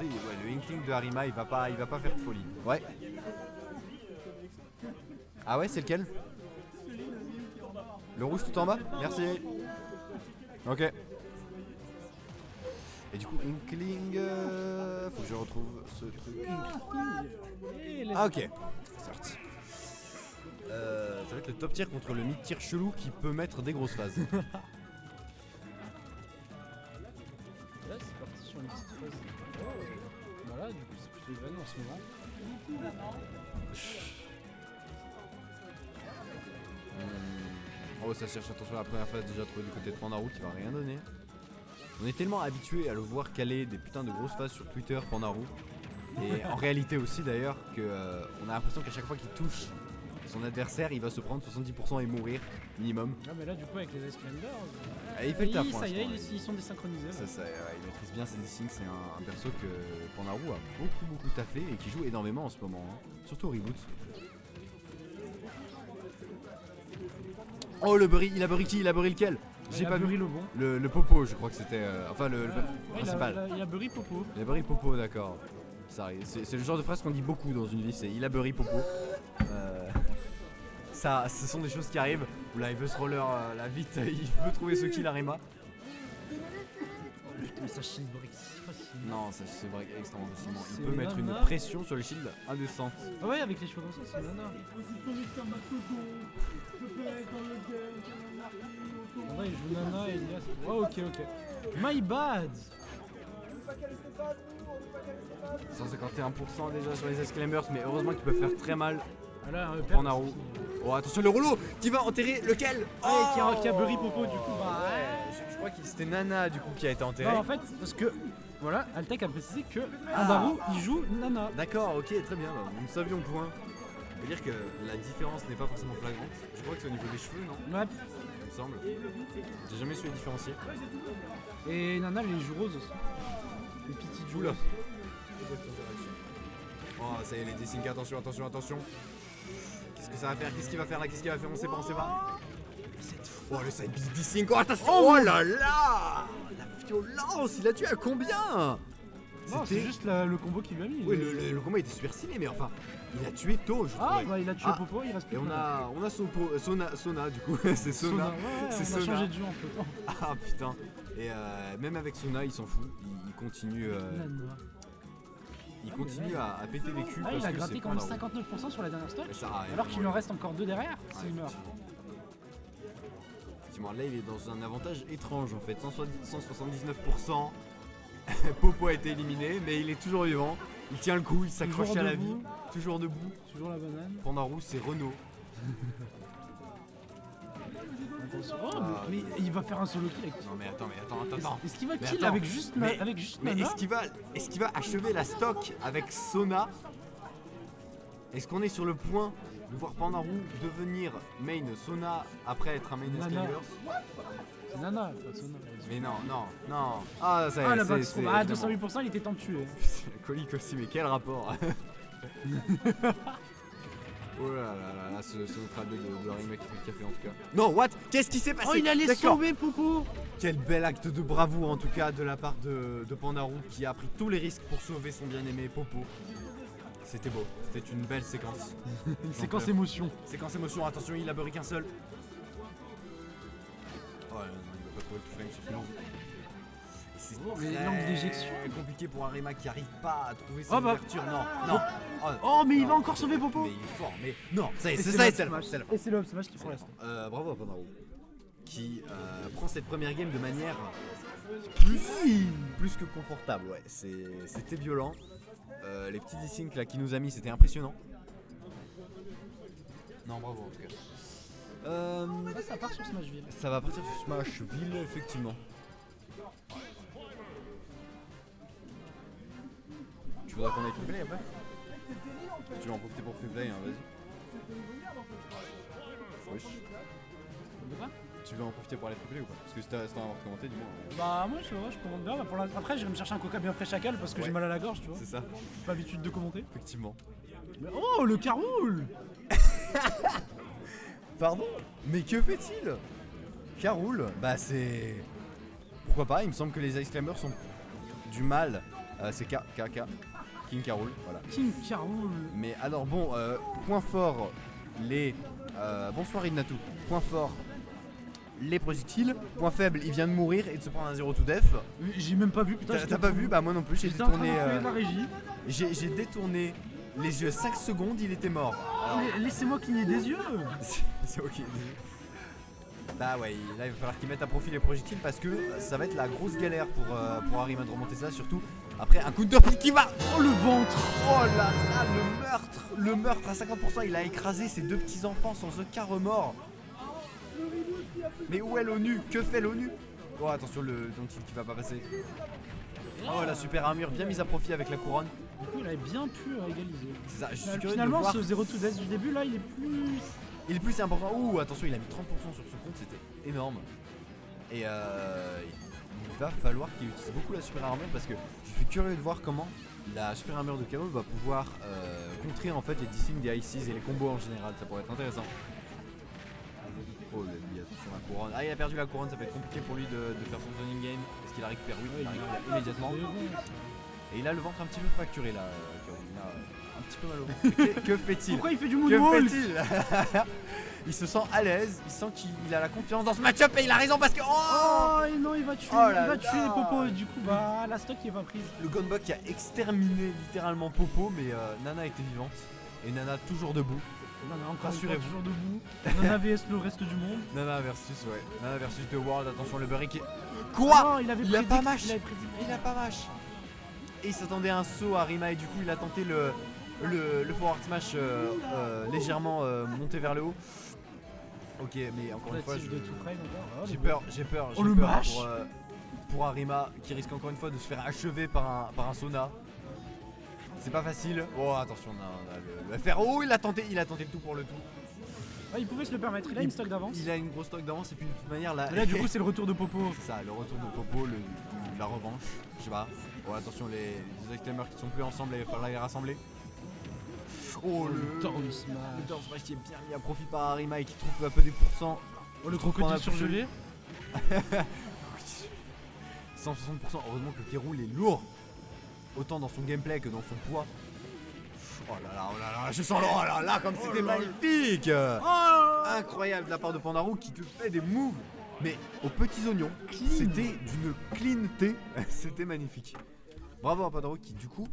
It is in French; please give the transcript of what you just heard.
monter. Ouais, le Inkling de Harima, il va pas faire de folie. Ouais. Ah ouais, c'est lequel? Le rouge tout en bas? Merci. Ok. Et du coup, Inkling. Faut que je retrouve ce truc. Ah, ok. C'est parti. Ça va être le top tier contre le mid tier chelou qui peut mettre des grosses phases. Là, c'est parti sur une petite phase. Voilà, du coup, c'est plutôt Ivan en ce moment. Oh, ça cherche, attention, la première phase déjà trouvée du côté de Pandaru qui va rien donner. On est tellement habitué à le voir caler des putains de grosses phases sur Twitter, Pandaru. Et en réalité aussi d'ailleurs, que on a l'impression qu'à chaque fois qu'il touche son adversaire, il va se prendre 70% et mourir, minimum. Ah, mais là, du coup, avec les Ice Climbers. Il fait le taf pour ça y est, l'instant, ils sont désynchronisés. Ça, il maîtrise bien ses D-Sync, c'est un perso que Pandaru a beaucoup taffé et qui joue énormément en ce moment, hein. Surtout au reboot. Oh le burry, il a burry qui? Il a burry lequel? J'ai pas vu le bon. le popo, je crois que c'était enfin le principal. Il a burry popo. Il a burry popo, d'accord. Ça arrive. C'est le genre de phrase qu'on dit beaucoup dans une vie, c'est il a burry popo. Ça, ce sont des choses qui arrivent. Où là il veut se roller là vite, il veut trouver ce kill Harima. Putain, mais ça shield burry si facile. Non, ça c'est vrai extrêmement facilement. Il C'est peut mettre une nana. pression sur le shield indécente. Ah ouais, avec les cheveux comme ça, c'est nana. En vrai, il joue nana et Elias. Oh, ok. My bad. 151% déjà sur les Ice Climbers, mais heureusement qu'ils peuvent faire très mal. Ah là, Pandaru. Oh attention le rouleau qui va enterrer lequel? Qui a burry popo du coup. Bah Ouais, je crois que c'était Nana du coup qui a été enterré. non, en fait, parce que voilà, Altec a précisé que Pandaru il joue nana. D'accord, ok, très bien, nous savions le point. Ça veut dire que la différence n'est pas forcément flagrante. Je crois que c'est au niveau des cheveux, non? Ouais. Il me semble. J'ai jamais su les différencier. Et nana, les joues roses aussi. Les petites joues. Oula. Oh, ça y est, les D-Sync, attention. Qu'est-ce que ça va faire? Qu'est-ce qu'il va faire là? Qu'est-ce qu'il va faire? On sait pas. Oh, le side D-Sync, oh attention! Oh là là! La violence! Il a tué à combien? Non, c'est juste le combo qu'il lui a mis. Oui, le combat était super stylé, mais enfin, il a tué tôt, je Ah, trouvais. bah il a tué Popo, il reste plus Et que on a Sona du coup, c'est Sona. Ouais, C'est on a Sona. changé de jeu en peu de temps. Ah putain. Et même avec Sona, il s'en fout. Il continue, Nana. à péter les culs. Ah, il parce a que gratté c'est quand même Pandaru. 59% sur la dernière stock. Et ça, Alors qu'il lui en reste encore 2 derrière s'il meurt. Effectivement, là il est dans un avantage étrange en fait. 179%. Popo a été éliminé, mais il est toujours vivant. Il tient le coup, il s'accroche Toujours à la vie. debout. Toujours debout. Toujours la banane. Pandaru, c'est Renault. Attention. Oh, mais il va faire un solo kill avec. Non mais attends. Est-ce qu'il va Mais kill attends, avec juste mais Nana? est-ce qu'il va achever la stock avec Sona? Est-ce qu'on est sur le point de voir Pandaru devenir main Sona après être un main Nana. Excalibur? C'est Nana, pas Sona. Mais non. Ah ça y est, Ah, la back c'est ah, évidemment. 208%, il était temps de tuer. Colique aussi, mais quel rapport? Oh là là, ce crâne de Harima qui fait le café en tout cas. Non, what? Qu'est-ce qui s'est passé? Oh, il allait D'accord. sauver Popo. Quel bel acte de bravoure en tout cas de la part de Pandaru qui a pris tous les risques pour sauver son bien-aimé Popo. C'était beau, c'était une belle séquence. Une séquence émotion. Séquence émotion, attention, il a beurré qu'un seul. Oh, il va pas trouver le flame sur ce move. C'est mais très l'angle d'éjection. compliqué pour Harima qui arrive pas à trouver ses Oh bah. ouvertures. Non. Oh, mais il non. va encore sauver Popo. Mais il est fort, mais non, ça y est, Et c'est c'est ça, le et c'est smash. la fin. Et c'est le up smash qui prend la stock. Bravo à Pandaru qui prend cette première game de manière plus que confortable. Ouais, c'était violent. Les petits D-Sync là qui nous a mis, c'était impressionnant. Non, bravo en tout cas. Ça part sur Smashville. Ça va partir sur Smashville, effectivement. Tu voudrais qu'on aille free play après? Tu veux en profiter pour free play, hein, vas-y. Wesh. De quoi? Tu veux en profiter pour aller free play ou pas? Parce que si t'as envie de commenter, dis-moi. Bah, moi je commande bien. Bah, après, je vais me chercher un coca bien frais chacal parce que Ouais. j'ai mal à la gorge, tu vois. C'est ça, J'ai pas l'habitude de commenter. effectivement. Mais oh, le caroule. Pardon? Mais que fait-il? Caroule? Bah c'est... Pourquoi pas, il me semble que les Ice Climbers ont du mal C'est K, King K. Rool, voilà. King K. Rool. Mais alors bon, point fort, les... bonsoir Ignatou. Point fort, les projectiles. Point faible, il vient de mourir et de se prendre un 0 to death. J'ai même pas vu, putain. T'as pas vu? Bah moi non plus, j'ai J'étais en train détourné... de trouver la régie. J'ai détourné les yeux 5 secondes, il était mort. Alors, Laissez-moi cligner des yeux. c'est ok. Bah ouais, là il va falloir qu'ils mettent à profit les projectiles parce que ça va être la grosse galère pour Arima de remonter ça, surtout après un counter qui va. Oh le ventre. Oh là là, le meurtre à 50%, il a écrasé ses deux petits enfants sans aucun remords. Mais où est l'ONU? Que fait l'ONU? Oh attention le Donkey qui va pas passer. Oh la super armure bien mise à profit avec la couronne. Du coup il avait bien pu égaliser. C'est ça, je suis curieux de Finalement voir. ce 0 to death du début là il est plus... Il est plus important. Ouh, attention, il a mis 30% sur ce compte, c'était énorme. Et il va falloir qu'il utilise beaucoup la super armure parce que je suis curieux de voir comment la super armure de K.O. va pouvoir contrer en fait les D-Sing des ICs et les combos en général. Ça pourrait être intéressant. Oh, lui, attention la couronne. Ah, il a perdu la couronne, ça va être compliqué pour lui de faire son zoning game. Est-ce qu'il la récupère? Oui, il la récupère immédiatement. Et il a le ventre un petit peu fracturé là, K.O. Il a un petit peu mal au ventre. Que fait-il? Pourquoi il fait du Que moonwalk? fait-il? Il se sent à l'aise, il sent qu'il a la confiance dans ce match-up et il a raison parce que... Oh et non, il va tuer, Oh là il va là. tuer Popo. Du coup, bah la stock qui est pas prise. Le Gunbuck qui a exterminé littéralement Popo, mais Nana était vivante. Et Nana toujours debout. Nana encore Rassurez-vous. toujours debout. Nana vs le reste du monde. Nana versus, ouais. Nana versus The World, attention le Burry qui... Quoi? Non, il avait Il a prédit- pas mâche. Il avait prédit. Il a pas vache. Et il s'attendait à un saut à Rima et du coup il a tenté le forward smash légèrement monté vers le haut. Ok, mais encore une fois, Tentative de two frame encore. Oh, j'ai peur Oh, le mash. pour Arima qui risque encore une fois de se faire achever par un sauna. C'est pas facile. Oh attention, le FR. Oh il a tenté le tout pour le tout. Ah, il pouvait se le permettre, il a une stock d'avance. Il a une grosse stock d'avance et puis de toute manière là. Là du coup c'est le retour de Popo. c'est ça, le retour de Popo, la revanche. Je sais pas. Oh attention les exclaimers qui sont plus ensemble, il va falloir les rassembler. Oh le down Le smash. down smash qui est bien mis à profit par Arima et qui trouve un peu des pourcents. Oh le trouve qu'on a crocodile surgelé. 160%, heureusement que K.Rool est lourd. Autant dans son gameplay que dans son poids. Oh là là, je sens oh là là comme c'était magnifique. Incroyable de la part de Pandarou qui te fait des moves. Mais aux petits oignons, c'était d'une cleanté. C'était magnifique. Bravo à Pandarou qui du coup